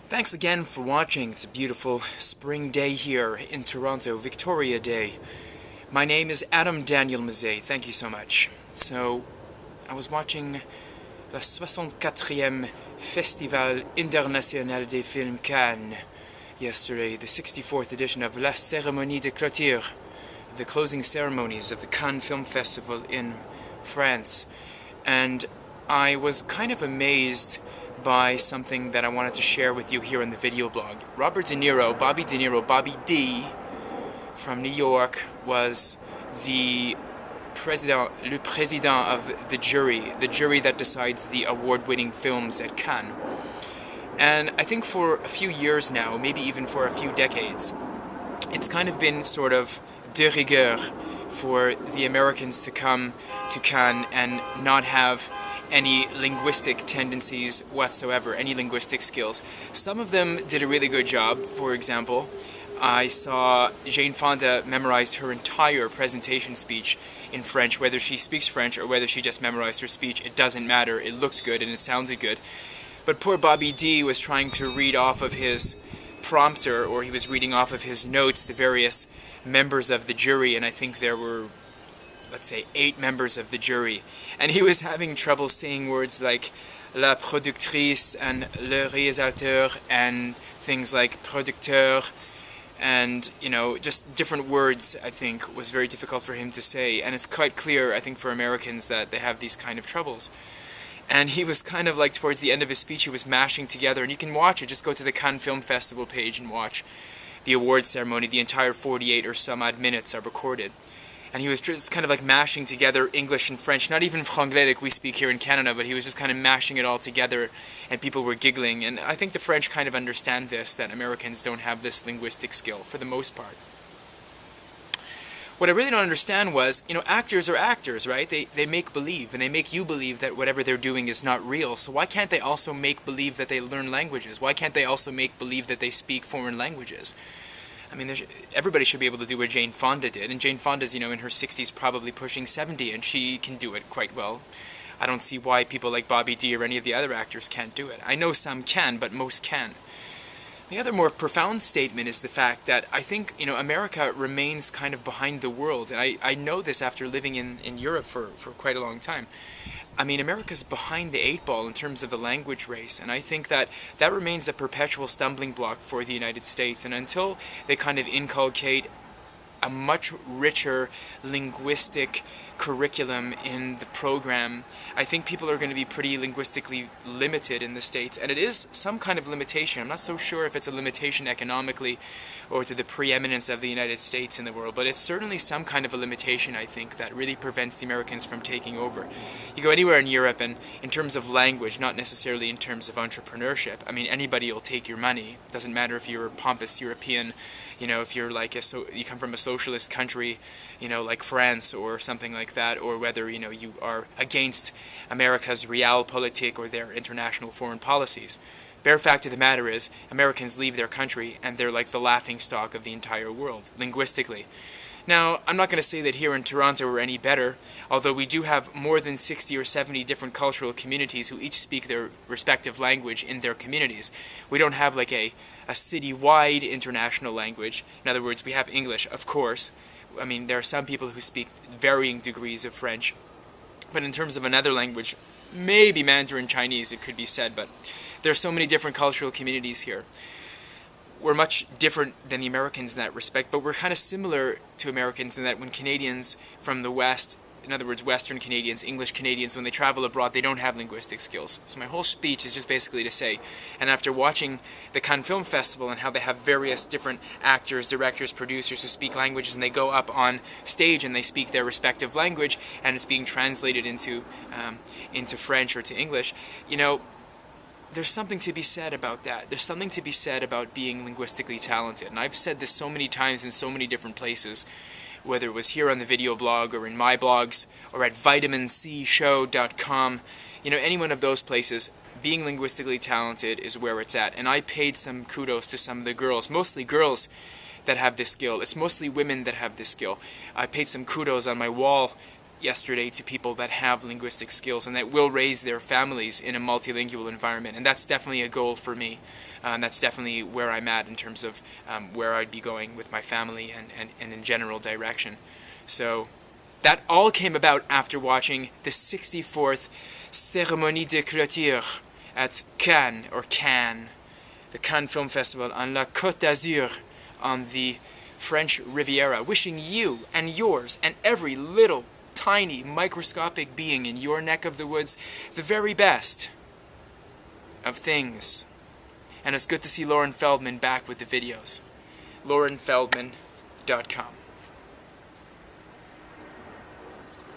Thanks again for watching. It's a beautiful spring day here in Toronto, Victoria Day. My name is Adam Daniel Mezei. Thank you so much. So, I was watching la 64e Festival International des Films Cannes yesterday, the 64th edition of La Cérémonie de Clôture, the closing ceremonies of the Cannes Film Festival in France. And I was kind of amazed by something that I wanted to share with you here in the video blog. Robert De Niro, Bobby D, from New York, was le président of the jury that decides the award-winning films at Cannes. And I think for a few years now, maybe even for a few decades, it's kind of been sort of de rigueur for the Americans to come to Cannes and not have any linguistic tendencies whatsoever, any linguistic skills. Some of them did a really good job. For example, I saw Jane Fonda memorize her entire presentation speech in French. Whether she speaks French or whether she just memorized her speech, it doesn't matter. It looked good and it sounded good. But poor Bobby D was trying to read off of his prompter, or he was reading off of his notes, the various members of the jury, and I think there were, let's say, 8 members of the jury, and he was having trouble saying words like la productrice and le réalisateur and things like producteur, and, you know, just different words, I think, was very difficult for him to say, and it's quite clear, I think, for Americans that they have these kind of troubles. And he was kind of like, towards the end of his speech, he was mashing together, and you can watch it, just go to the Cannes Film Festival page and watch the awards ceremony. The entire 48 or some odd minutes are recorded. And he was just kind of like mashing together English and French, not even franglais like we speak here in Canada, but he was just kind of mashing it all together, and people were giggling. And I think the French kind of understand this, that Americans don't have this linguistic skill, for the most part. What I really don't understand was, you know, actors are actors, right? They make believe, and they make you believe that whatever they're doing is not real. So why can't they also make believe that they learn languages? Why can't they also make believe that they speak foreign languages? I mean, everybody should be able to do what Jane Fonda did, and Jane Fonda's, you know, in her 60s, probably pushing 70, and she can do it quite well. I don't see why people like Bobby D or any of the other actors can't do it. I know some can, but most can't. The other more profound statement is the fact that I think, you know, America remains kind of behind the world, and I know this after living in Europe for quite a long time. I mean, America's behind the 8 ball in terms of the language race, and I think that that remains a perpetual stumbling block for the United States, and until they kind of inculcate a much richer linguistic curriculum in the program, I think people are going to be pretty linguistically limited in the States, and it is some kind of limitation. I'm not so sure if it's a limitation economically or to the preeminence of the United States in the world, but it's certainly some kind of a limitation, I think, that really prevents the Americans from taking over. You go anywhere in Europe, and in terms of language, not necessarily in terms of entrepreneurship, I mean, anybody will take your money. It doesn't matter if you're a pompous European, you know, if you're like you come from a socialist country, you know, like France or something like that, or whether, you know, you are against America's realpolitik or their international foreign policies. Bare fact of the matter is, Americans leave their country and they're like the laughingstock of the entire world, linguistically. Now, I'm not going to say that here in Toronto we're any better, although we do have more than 60 or 70 different cultural communities who each speak their respective language in their communities. We don't have like a city-wide international language. In other words, we have English, of course. I mean, there are some people who speak varying degrees of French. But in terms of another language, maybe Mandarin Chinese, it could be said, but there are so many different cultural communities here. We're much different than the Americans in that respect, but we're kind of similar to Americans in that when Canadians from the West, in other words, Western Canadians, English Canadians, when they travel abroad, they don't have linguistic skills. So my whole speech is just basically to say, and after watching the Cannes Film Festival and how they have various different actors, directors, producers who speak languages, and they go up on stage and they speak their respective language, and it's being translated into French or to English, you know, there's something to be said about that. There's something to be said about being linguistically talented. And I've said this so many times in so many different places, whether it was here on the video blog or in my blogs or at vitamincshow.com. You know, any one of those places, being linguistically talented is where it's at. And I paid some kudos to some of the girls, mostly girls, that have this skill. It's mostly women that have this skill. I paid some kudos on my wall yesterday to people that have linguistic skills and that will raise their families in a multilingual environment. And that's definitely a goal for me. That's definitely where I'm at in terms of where I'd be going with my family and in general direction. So that all came about after watching the 64th Cérémonie de Clôture at Cannes, the Cannes Film Festival on La Côte d'Azur on the French Riviera, wishing you and yours and every little tiny microscopic being in your neck of the woods the very best of things. And it's good to see Lauren Feldman back with the videos. LaurenFeldman.com